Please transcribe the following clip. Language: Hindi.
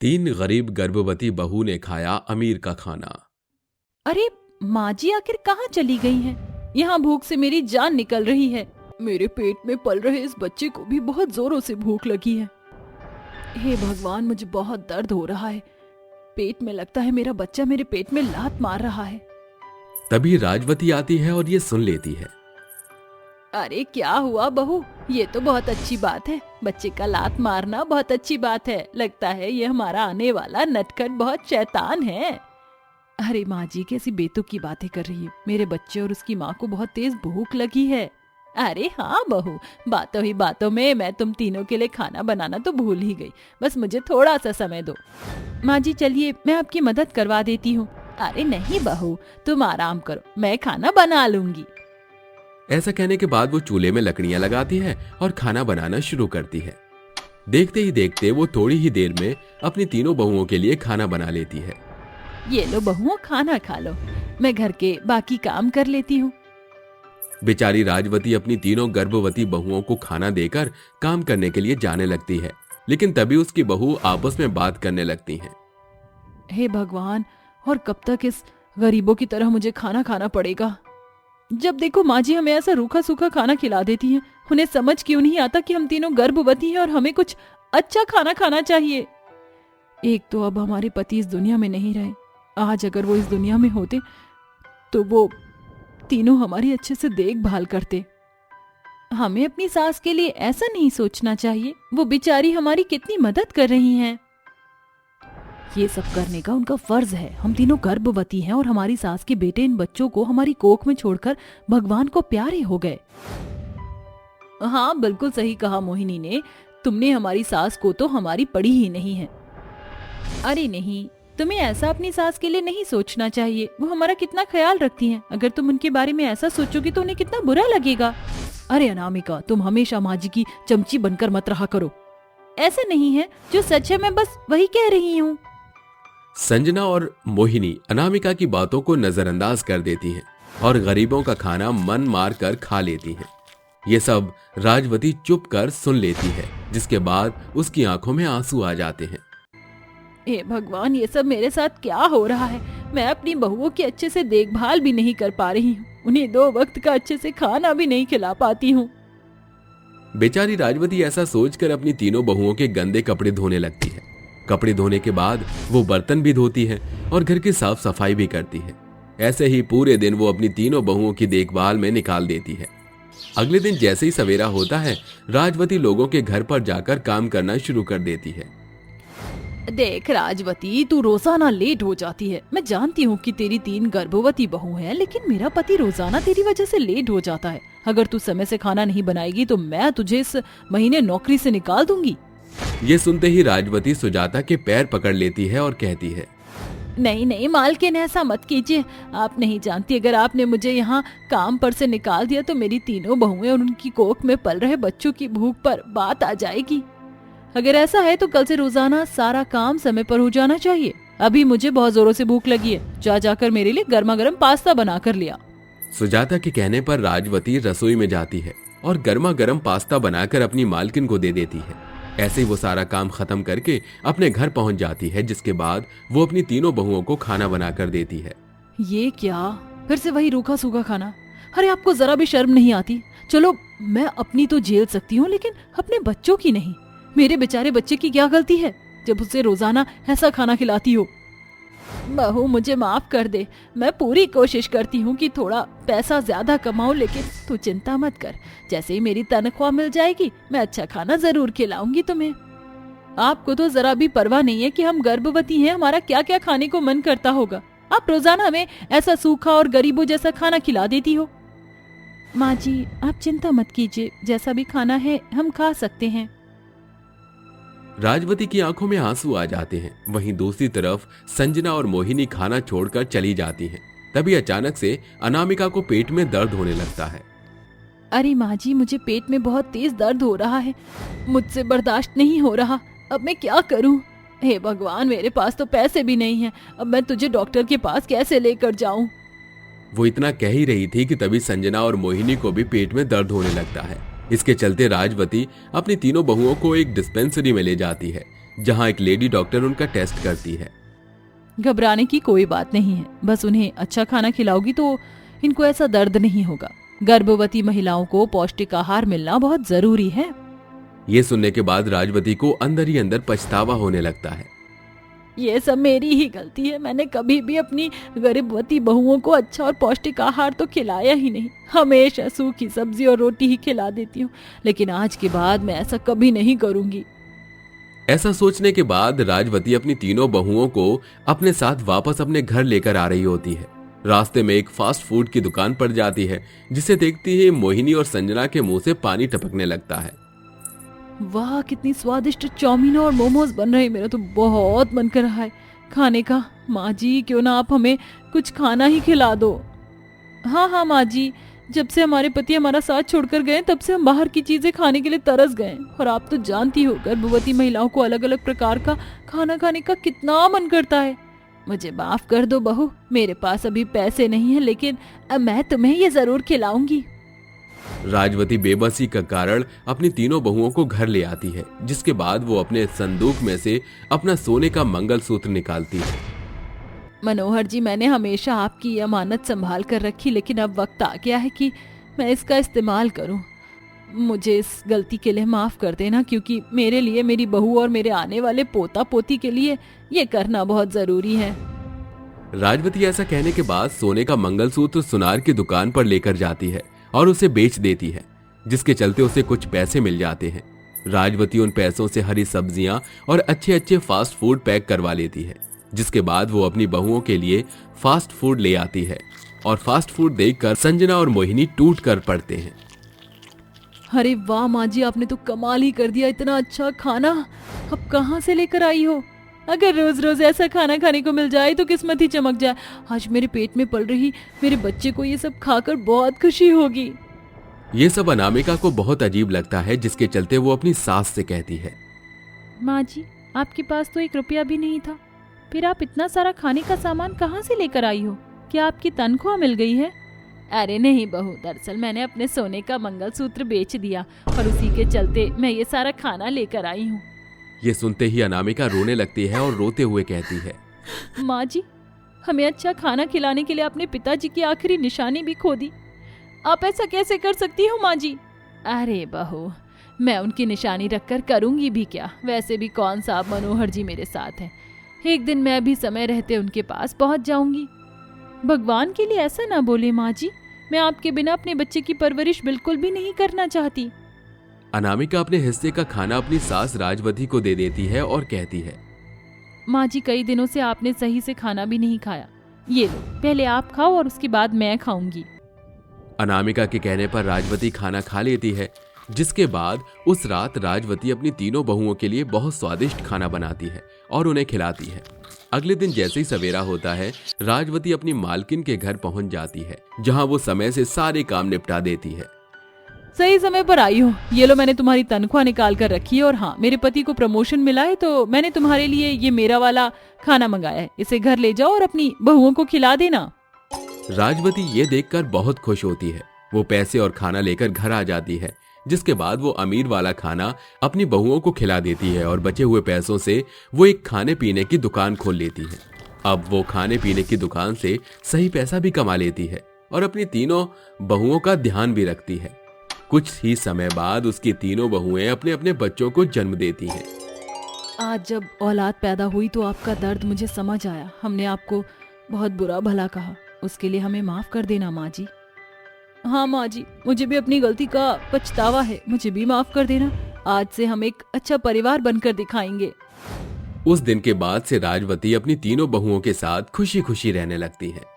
तीन गरीब गर्भवती बहू ने खाया अमीर का खाना। अरे माँ जी आखिर कहाँ चली गई हैं? यहाँ भूख से मेरी जान निकल रही है। मेरे पेट में पल रहे इस बच्चे को भी बहुत जोरों से भूख लगी है। हे भगवान, मुझे बहुत दर्द हो रहा है। पेट में लगता है मेरा बच्चा मेरे पेट में लात मार रहा है। तभी राजवती आती है और ये सुन लेती है। अरे क्या हुआ बहू? ये तो बहुत अच्छी बात है। बच्चे का लात मारना बहुत अच्छी बात है। लगता है ये हमारा आने वाला नटखट बहुत शैतान है। अरे माँ जी कैसी बेतुकी की बातें कर रही है। मेरे बच्चे और उसकी माँ को बहुत तेज भूख लगी है। अरे हाँ बहू, बातों ही बातों में मैं तुम तीनों के लिए खाना बनाना तो भूल ही गई। बस मुझे थोड़ा सा समय दो। माँ जी चलिए मैं आपकी मदद करवा देती हूँ। अरे नहीं बहू, तुम आराम करो, मैं खाना बना लूंगी। ऐसा कहने के बाद वो चूल्हे में लकड़ियां लगाती है और खाना बनाना शुरू करती है। देखते ही देखते वो थोड़ी ही देर में अपनी तीनों बहुओं के लिए खाना बना लेती है। ये लो बहुओं, खाना खा लो, मैं घर के बाकी काम कर लेती हूँ। बेचारी राजवती अपनी तीनों गर्भवती बहुओं को खाना देकर काम करने के लिए जाने लगती है, लेकिन तभी उसकी बहू आपस में बात करने लगती हैं। हे भगवान, और कब तक इस गरीबों की तरह मुझे खाना खाना पड़ेगा? जब देखो माँ जी हमें ऐसा रूखा सूखा खाना खिला देती हैं। उन्हें समझ क्यों नहीं आता कि हम तीनों गर्भवती हैं और हमें कुछ अच्छा खाना खाना चाहिए। एक तो अब हमारे पति इस दुनिया में नहीं रहे। आज अगर वो इस दुनिया में होते तो वो तीनों हमारी अच्छे से देखभाल करते। हमें अपनी सास के लिए ऐसा नहीं सोचना चाहिए। वो बेचारी हमारी कितनी मदद कर रही हैं। ये सब करने का उनका फर्ज है। हम तीनों गर्भवती हैं और हमारी सास के बेटे इन बच्चों को हमारी कोख में छोड़कर भगवान को प्यारे हो गए। हाँ बिल्कुल सही कहा मोहिनी ने। तुमने हमारी सास को तो हमारी पड़ी ही नहीं है। अरे नहीं, तुम्हें ऐसा अपनी सास के लिए नहीं सोचना चाहिए। वो हमारा कितना ख्याल रखती हैं। अगर तुम उनके बारे में ऐसा सोचोगी तो उन्हें कितना बुरा लगेगा। अरे अनामिका, तुम हमेशा माँ जी की चमची बनकर मत रहा करो। ऐसा नहीं है, जो सच है मैं बस वही कह रही हूँ। संजना और मोहिनी अनामिका की बातों को नजरअंदाज कर देती हैं और गरीबों का खाना मन मार कर खा लेती हैं। ये सब राजवती चुप कर सुन लेती है, जिसके बाद उसकी आंखों में आंसू आ जाते हैं। हे भगवान, ये सब मेरे साथ क्या हो रहा है? मैं अपनी बहुओं की अच्छे से देखभाल भी नहीं कर पा रही हूँ। उन्हें 2 वक्त का अच्छे से खाना भी नहीं खिला पाती हूँ। बेचारी राजवती ऐसा सोचकर अपनी तीनों बहुओं के गंदे कपड़े धोने लगती है। कपड़े धोने के बाद वो बर्तन भी धोती है और घर की साफ सफाई भी करती है। ऐसे ही पूरे दिन वो अपनी तीनों बहुओं की देखभाल में निकाल देती है। अगले दिन जैसे ही सवेरा होता है, राजवती लोगों के घर पर जाकर काम करना शुरू कर देती है। देख राजवती, तू रोजाना लेट हो जाती है। मैं जानती हूँ कि तेरी 3 गर्भवती बहू हैं, लेकिन मेरा पति रोजाना तेरी वजह से लेट हो जाता है। अगर तू समय से खाना नहीं बनाएगी तो मैं तुझे इस महीने नौकरी से निकाल दूंगी। ये सुनते ही राजवती सुजाता के पैर पकड़ लेती है और कहती है, नहीं नहीं मालकिन, ऐसा मत कीजिए। आप नहीं जानती, अगर आपने मुझे यहाँ काम पर से निकाल दिया तो मेरी तीनों बहुएं और उनकी कोख में पल रहे बच्चों की भूख पर बात आ जाएगी। अगर ऐसा है तो कल से रोजाना सारा काम समय पर हो जाना चाहिए। अभी मुझे बहुत जोरों से भूख लगी है। जाकर मेरे लिए गर्मा गर्म पास्ता बना कर लिया। सुजाता के कहने पर राजवती रसोई में जाती है और गर्मा गर्म पास्ता बनाकर अपनी मालकिन को दे देती है। ऐसे ही वो सारा काम खत्म करके अपने घर पहुंच जाती है, जिसके बाद वो अपनी तीनों बहुओं को खाना बनाकर देती है। ये क्या, फिर से वही रूखा सूखा खाना? अरे आपको जरा भी शर्म नहीं आती? चलो मैं अपनी तो झेल सकती हूँ, लेकिन अपने बच्चों की नहीं। मेरे बेचारे बच्चे की क्या गलती है जब उसे रोजाना ऐसा खाना खिलाती हो? बहू मुझे माफ कर दे। मैं पूरी कोशिश करती हूँ कि थोड़ा पैसा ज्यादा कमाऊं, लेकिन तू चिंता मत कर। जैसे ही मेरी तनख्वाह मिल जाएगी मैं अच्छा खाना जरूर खिलाऊंगी तुम्हें। आपको तो जरा भी परवाह नहीं है कि हम गर्भवती हैं, हमारा क्या क्या खाने को मन करता होगा। आप रोजाना हमें ऐसा सूखा और गरीबों जैसा खाना खिला देती हो। माँ जी आप चिंता मत कीजिए, जैसा भी खाना है हम खा सकते हैं। राजवती की आंखों में आंसू आ जाते हैं। वहीं दूसरी तरफ संजना और मोहिनी खाना छोड़कर चली जाती हैं। तभी अचानक से अनामिका को पेट में दर्द होने लगता है। अरे माँ जी, मुझे पेट में बहुत तेज दर्द हो रहा है। मुझसे बर्दाश्त नहीं हो रहा। अब मैं क्या करूँ? हे भगवान, मेरे पास तो पैसे भी नहीं हैं। अब मैं तुझे डॉक्टर के पास कैसे लेकर जाऊँ? वो इतना कह ही रही थी कि तभी संजना और मोहिनी को भी पेट में दर्द होने लगता है। इसके चलते राजवती अपनी तीनों बहुओं को एक डिस्पेंसरी में ले जाती है, जहां एक लेडी डॉक्टर उनका टेस्ट करती है। घबराने की कोई बात नहीं है, बस उन्हें अच्छा खाना खिलाओगी तो इनको ऐसा दर्द नहीं होगा। गर्भवती महिलाओं को पौष्टिक आहार मिलना बहुत जरूरी है। ये सुनने के बाद राजवती को अंदर ही अंदर पछतावा होने लगता है। ये सब मेरी ही गलती है। मैंने कभी भी अपनी गर्भवती बहुओं को अच्छा और पौष्टिक आहार तो खिलाया ही नहीं। हमेशा सूखी सब्जी और रोटी ही खिला देती हूँ, लेकिन आज के बाद मैं ऐसा कभी नहीं करूंगी। ऐसा सोचने के बाद राजवती अपनी तीनों बहुओं को अपने साथ वापस अपने घर लेकर आ रही होती है। रास्ते में एक फास्ट फूड की दुकान पर जाती है, जिसे देखती ही मोहिनी और संजना के मुंह से पानी टपकने लगता है। वाह, कितनी स्वादिष्ट चाउमीन और मोमोज बन रहे हैं। मेरा तो बहुत मन कर रहा है खाने का। माँ जी, क्यों ना आप हमें कुछ खाना ही खिला दो। हाँ हाँ माँ जी, जब से हमारे पति हमारा साथ छोड़कर गए तब से हम बाहर की चीजें खाने के लिए तरस गए। और आप तो जानती हो, गर्भवती महिलाओं को अलग अलग प्रकार का खाना खाने का कितना मन करता है। मुझे माफ कर दो बहू, मेरे पास अभी पैसे नहीं है, लेकिन मैं तुम्हें ये जरूर खिलाऊंगी। राजवती बेबसी का कारण अपनी तीनों बहुओं को घर ले आती है, जिसके बाद वो अपने संदूक में से अपना सोने का मंगलसूत्र निकालती है। मनोहर जी, मैंने हमेशा आपकी ये अमानत संभाल कर रखी, लेकिन अब वक्त आ गया है कि मैं इसका इस्तेमाल करूं। मुझे इस गलती के लिए माफ कर देना, क्योंकि मेरे लिए, मेरी बहू और मेरे आने वाले पोता पोती के लिए ये करना बहुत जरूरी है। राजवती ऐसा कहने के बाद सोने का मंगलसूत्र सुनार की दुकान पर लेकर जाती है और उसे बेच देती है, जिसके चलते उसे कुछ पैसे मिल जाते हैं। राजवती उन पैसों से हरी सब्जियां और अच्छे अच्छे फास्ट फूड पैक करवा लेती है, जिसके बाद वो अपनी बहुओं के लिए फास्ट फूड ले आती है। और फास्ट फूड देखकर संजना और मोहिनी टूट कर पड़ते हैं। अरे वाह माँ जी, आपने तो कमाल ही कर दिया। इतना अच्छा खाना अब कहाँ से लेकर आई हो? अगर रोज रोज ऐसा खाना खाने को मिल जाए तो किस्मत ही चमक जाए। आज मेरे पेट में पल रही मेरे बच्चे को ये सब खाकर बहुत खुशी होगी। ये सब अनामिका को बहुत अजीब लगता है, जिसके चलते वो अपनी सास से कहती है, माँ जी, आपके पास तो 1 रुपया भी नहीं था, फिर आप इतना सारा खाने का सामान कहाँ से लेकर आई हो? क्या आपकी तनख्वाह मिल गई है? अरे नहीं बहू, दरअसल मैंने अपने सोने का मंगलसूत्र बेच दिया और उसी के चलते मैं ये सारा खाना लेकर आई हूँ। ये सुनते ही अनामिका रोने लगती है और रोते हुए कहती है, माँ जी, हमें अच्छा खाना खिलाने के लिए अपने पिताजी की आखिरी निशानी भी खो दी। आप ऐसा कैसे कर सकती हो माँ जी? अरे बहू, मैं उनकी निशानी रखकर करूंगी भी क्या? वैसे भी कौन सा आप मनोहर जी मेरे साथ हैं। एक दिन मैं भी समय रहते उनके पास पहुंच जाऊंगी। भगवान के लिए ऐसा ना बोले माँ जी, मैं आपके बिना अपने बच्चे की परवरिश बिल्कुल भी नहीं करना चाहती। अनामिका अपने हिस्से का खाना अपनी सास राजवती को दे देती है और कहती है, माँ जी, कई दिनों से आपने सही से खाना भी नहीं खाया। ये लो, पहले आप खाओ और उसके बाद मैं खाऊंगी। अनामिका के कहने पर राजवती खाना खा लेती है, जिसके बाद उस रात राजवती अपनी तीनों बहुओं के लिए बहुत स्वादिष्ट खाना बनाती है और उन्हें खिलाती है। अगले दिन जैसे ही सवेरा होता है, राजवती अपनी मालकिन के घर पहुंच जाती है, जहां वो समय से सारे काम निपटा देती है। सही समय पर आई हो। ये लो, मैंने तुम्हारी तनख्वाह निकाल कर रखी है, और हाँ, मेरे पति को प्रमोशन मिला है तो मैंने तुम्हारे लिए ये मेरा वाला खाना मंगाया है। इसे घर ले जाओ और अपनी बहुओं को खिला देना। राजवती ये देखकर बहुत खुश होती है। वो पैसे और खाना लेकर घर आ जाती है, जिसके बाद वो अमीर वाला खाना अपनी बहुओं को खिला देती है और बचे हुए पैसों से वो एक खाने पीने की दुकान खोल लेती है। अब वो खाने पीने की दुकान से सही पैसा भी कमा लेती है और अपनी तीनों बहुओं का ध्यान भी रखती है। कुछ ही समय बाद उसकी तीनों बहुएं अपने अपने बच्चों को जन्म देती हैं। आज जब औलाद पैदा हुई तो आपका दर्द मुझे समझ आया। हमने आपको बहुत बुरा भला कहा, उसके लिए हमें माफ कर देना माँ जी। हाँ माँ जी, मुझे भी अपनी गलती का पछतावा है, मुझे भी माफ कर देना। आज से हम एक अच्छा परिवार बनकर दिखाएंगे। उस दिन के बाद से राजवती अपनी तीनों बहुओं के साथ खुशी खुशी रहने लगती है।